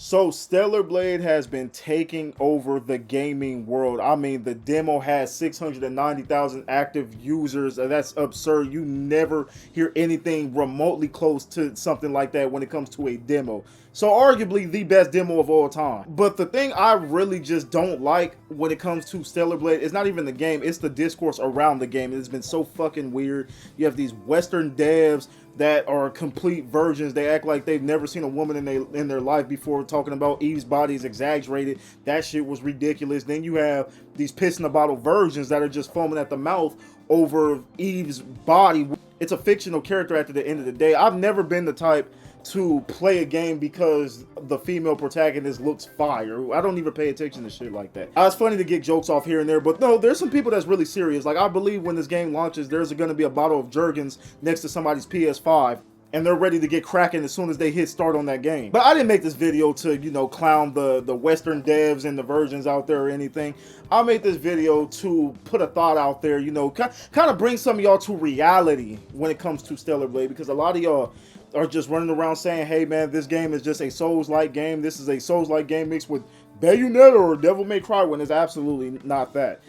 So Stellar Blade has been taking over the gaming world. I mean, the demo has 690,000 active users. That's absurd. You never hear anything remotely close to something like that when it comes to a demo. So arguably the best demo of all time. But the thing I really just don't like when it comes to Stellar Blade is not even the game, it's the discourse around the game. It's been so fucking weird. You have these Western devs that are complete virgins. They act like they've never seen a woman in their life before, talking about Eve's body is exaggerated. That shit was ridiculous. Then you have these piss in the bottle virgins that are just foaming at the mouth over Eve's body. It's a fictional character at the end of the day. I've never been the type to play a game because the female protagonist looks fire. I don't even pay attention to shit like that. It's funny to get jokes off here and there, but no, there's some people that's really serious. Like, I believe when this game launches, there's going to be a bottle of Jergens next to somebody's PS5, and they're ready to get cracking as soon as they hit start on that game. But I didn't make this video to, you know, clown the Western devs and the virgins out there or anything. I made this video to put a thought out there, you know, kind of bring some of y'all to reality when it comes to Stellar Blade, because a lot of y'all are just running around saying, hey man, this game is just a Souls-like game. This is a Souls-like game mixed with Bayonetta or Devil May Cry, when it's absolutely not that.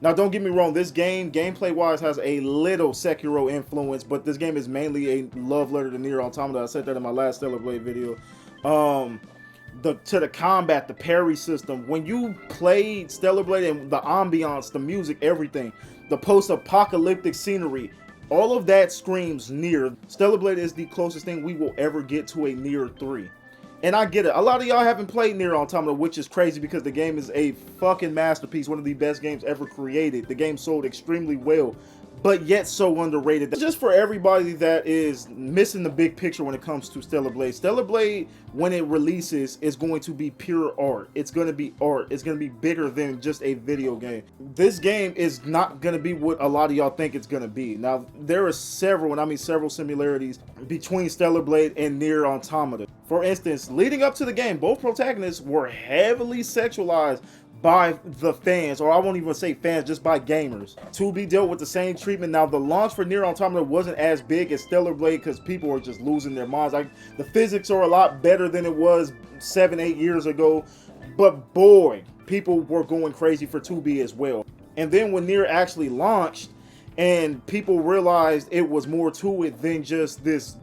Now, don't get me wrong, this game, gameplay-wise, has a little Sekiro influence, but this game is mainly a love letter to Nier Automata. I said that in my last Stellar Blade video. To the combat, the parry system. When you played Stellar Blade, and the ambiance, the music, everything, the post-apocalyptic scenery, all of that screams Nier. Stellar Blade is the closest thing we will ever get to a Nier 3. And I get it. A lot of y'all haven't played Nier Automata, which is crazy because the game is a fucking masterpiece. One of the best games ever created. The game sold extremely well, but yet so underrated. Just for everybody that is missing the big picture when it comes to Stellar Blade. Stellar Blade, when it releases, is going to be pure art. It's going to be art. It's going to be bigger than just a video game. This game is not going to be what a lot of y'all think it's going to be. Now, there are several, and I mean several, similarities between Stellar Blade and Nier Automata. For instance, leading up to the game, both protagonists were heavily sexualized by the fans, or I won't even say fans, just by gamers, to be dealt with the same treatment. Now, the launch for Nier Automata wasn't as big as Stellar Blade because people are just losing their minds. Like, the physics are a lot better than it was 7-8 years ago, but boy, people were going crazy for 2B as well. And then when Nier actually launched, and people realized it was more to it than just this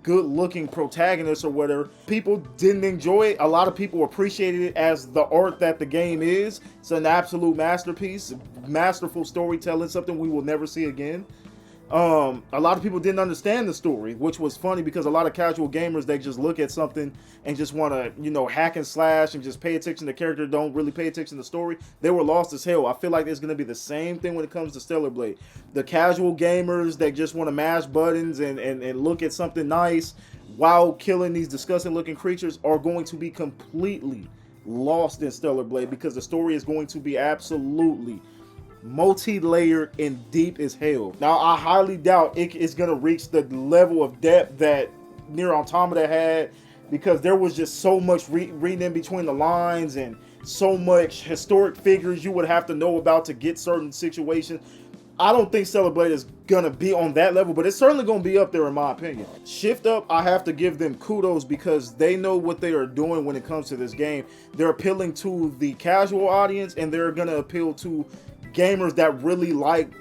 good-looking protagonist or whatever. People didn't enjoy it. A lot of people appreciated it as the art that the game is. It's an absolute masterpiece, masterful storytelling, something we will never see again. A lot of people didn't understand the story, which was funny because a lot of casual gamers, they just look at something and just want to, you know, hack and slash and just pay attention to the character, don't really pay attention to the story. They were lost as hell. I feel like it's going to be the same thing when it comes to Stellar Blade. The casual gamers that just want to mash buttons and look at something nice while killing these disgusting looking creatures are going to be completely lost in Stellar Blade because the story is going to be absolutely multi-layered and deep as hell. Now, I highly doubt it's gonna reach the level of depth that Nier Automata had, because there was just so much reading in between the lines and so much historic figures you would have to know about to get certain situations. I don't think Stellar Blade is gonna be on that level, but it's certainly gonna be up there in my opinion. Shift Up, I have to give them kudos because they know what they are doing when it comes to this game. They're appealing to the casual audience, and they're gonna appeal to gamers that really like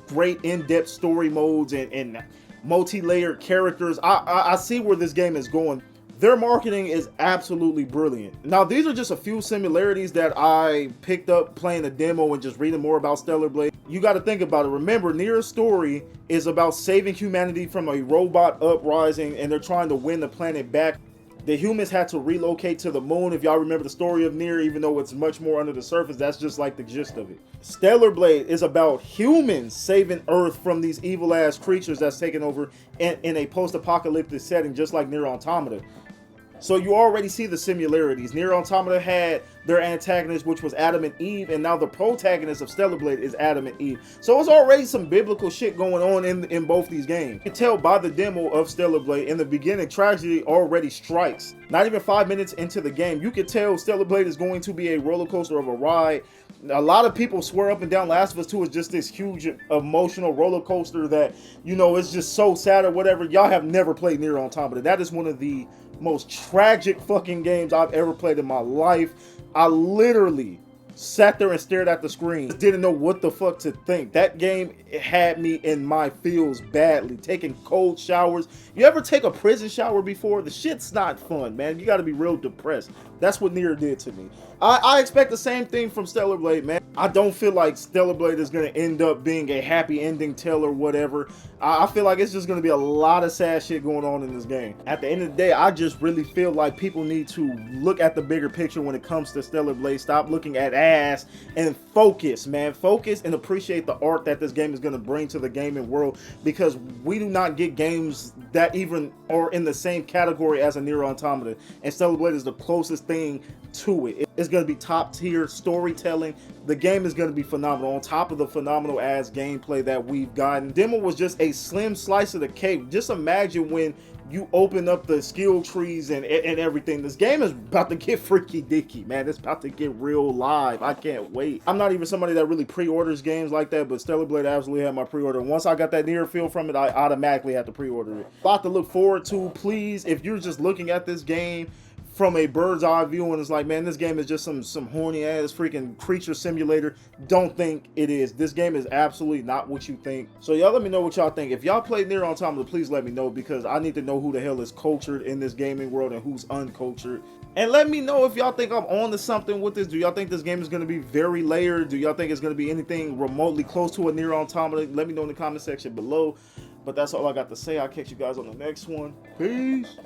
great in-depth story modes and multi-layered characters. I see where this game is going. Their marketing is absolutely brilliant. Now, these are just a few similarities that I picked up playing the demo and just reading more about Stellar Blade. You got to think about it. Remember, Nier's story is about saving humanity from a robot uprising, and they're trying to win the planet back. The humans had to relocate to the moon. If y'all remember the story of Nier, even though it's much more under the surface, that's just like the gist of it. Stellar Blade is about humans saving Earth from these evil-ass creatures that's taken over in a post-apocalyptic setting, just like Nier Automata. So you already see the similarities. Nier Automata had their antagonist, which was Adam and Eve, and now the protagonist of Stellar Blade is Adam and Eve. So it's already some biblical shit going on in both these games. You can tell by the demo of Stellar Blade, in the beginning, tragedy already strikes. Not even 5 minutes into the game, you can tell Stellar Blade is going to be a roller coaster of a ride. A lot of people swear up and down Last of Us 2 is just this huge emotional roller coaster that, you know, it's just so sad or whatever. Y'all have never played Nier Automata. That is one of the most tragic fucking games I've ever played in my life. I literally sat there and stared at the screen. Didn't know what the fuck to think. That game had me in my feels badly. Taking cold showers. You ever take a prison shower before? The shit's not fun, man. You gotta be real depressed. That's what Nier did to me. I expect the same thing from Stellar Blade, man. I don't feel like Stellar Blade is going to end up being a happy ending tale or whatever. I feel like it's just going to be a lot of sad shit going on in this game. At the end of the day, I just really feel like people need to look at the bigger picture when it comes to Stellar Blade. Stop looking at ass and focus, man. Focus and appreciate the art that this game is going to bring to the gaming world, because we do not get games that even are in the same category as a Nier Automata, and Stellar Blade is the closest thing to it. It's going to be top tier storytelling. The game is going to be phenomenal on top of the phenomenal ass gameplay that we've gotten. Demo was just a slim slice of the cake. Just imagine when you open up the skill trees and everything. This game is about to get freaky dicky, man. It's about to get real live. I can't wait. I'm not even somebody that really pre-orders games like that, but Stellar Blade absolutely had my pre-order. Once I got that Nier feel from it, I automatically had to pre-order it. A lot to look forward to. Please, if you're just looking at this game from a bird's eye view and it's like, man, this game is just some horny ass freaking creature simulator, don't think it is. This game is absolutely not what you think. So y'all let me know what y'all think. If y'all played Nier Automata, please let me know, because I need to know who the hell is cultured in this gaming world and who's uncultured. And let me know if y'all think I'm on to something with this. Do y'all think this game is going to be very layered? Do y'all think it's going to be anything remotely close to a Nier Automata? Let me know in the comment section below. But that's all I got to say. I'll catch you guys on the next one. Peace.